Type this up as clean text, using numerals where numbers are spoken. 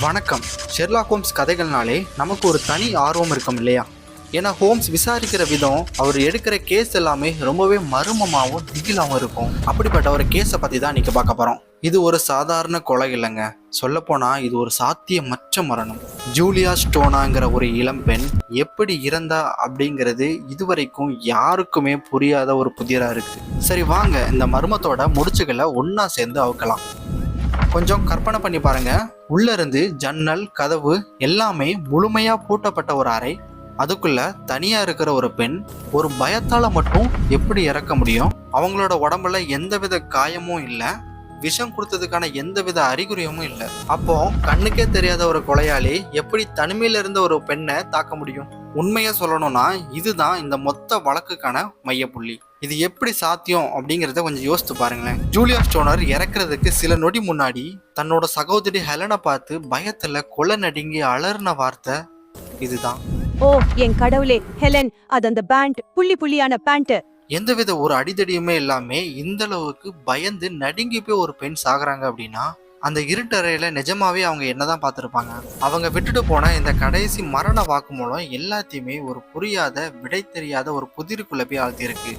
வணக்கம். Sherlock Holmes கதைகள்னாலே நமக்கு ஒரு தனி ஆர்வம் இருக்கும் இல்லையா? ஏன்னா ஹோம்ஸ் விசாரிக்கிற விதம், அவர் எடுக்கிற கேஸ் எல்லாமே ரொம்பவே மர்மமாகவும் திகிலாகவும் இருக்கும். அப்படிப்பட்ட ஒரு கேஸை பற்றி தான் இன்னைக்கு பார்க்க போகிறோம். இது ஒரு சாதாரண கொலை இல்லைங்க. சொல்லப்போனால் இது ஒரு சாத்தியமற்ற மரணம். ஜூலியா ஸ்டோனாங்கிற ஒரு இளம்பெண் எப்படி இறந்தா அப்படிங்கிறது இதுவரைக்கும் யாருக்குமே புரியாத ஒரு புதிராக இருக்குது. சரி வாங்க இந்த மர்மத்தோட முடிச்சுகளை ஒன்றா சேர்ந்து அவுக்கலாம். கொஞ்சம் கற்பனை பண்ணி பாருங்க. உள்ள இருந்து ஜன்னல் கதவு எல்லாமே முழுமையா பூட்டப்பட்ட ஒரு அறை, அதுக்குள்ள தனியா இருக்கிற ஒரு பெண் ஒரு பயத்தால மட்டும் எப்படி இறக்க முடியும்? அவங்களோட உடம்புல எந்தவித காயமும் இல்ல, விஷம் கொடுத்ததுக்கான எந்தவித அறிகுறியும் இல்லை. அப்போ கண்ணுக்கே தெரியாத ஒரு கொலையாளி எப்படி தனிமையில இருந்த ஒரு பெண்ணை தாக்க முடியும்? உண்மையா சொல்லணும்னா இதுதான் இந்த மொத்த வழக்குக்கான மையப்புள்ளி. இது எப்படி சாத்தியம் அப்படிங்கிறத கொஞ்சம் யோசித்து பாருங்களேன். ஜூலியா ஸ்டோனர் இறக்குறதுக்கு சில நொடி முன்னாடி தன்னோட சகோதரி ஹெலனை பார்த்து பயத்துல கொலை நடுங்கி அலறின வார்த்தை இதுதான். ஓ என் கடவுளே, ஹெலன், அது அந்த பேண்ட், புள்ளி புள்ளியான பேண்ட். எந்தவித ஒரு அடிதடியுமே இல்லாம இந்த அளவுக்கு பயந்து நடுங்கி போய் ஒரு பெண் சாகுறாங்க அப்படின்னா அந்த இருட்டறையில நிஜமாவே அவங்க என்னதான் பார்த்துருப்பாங்க? அவங்க விட்டுட்டு போன இந்த கடைசி மரண வாக்குமூலம் எல்லாத்தையுமே ஒரு புரியாத விடை தெரியாத ஒரு புதிருக்குள்ள போய் ஆழ்த்தியிருக்கு.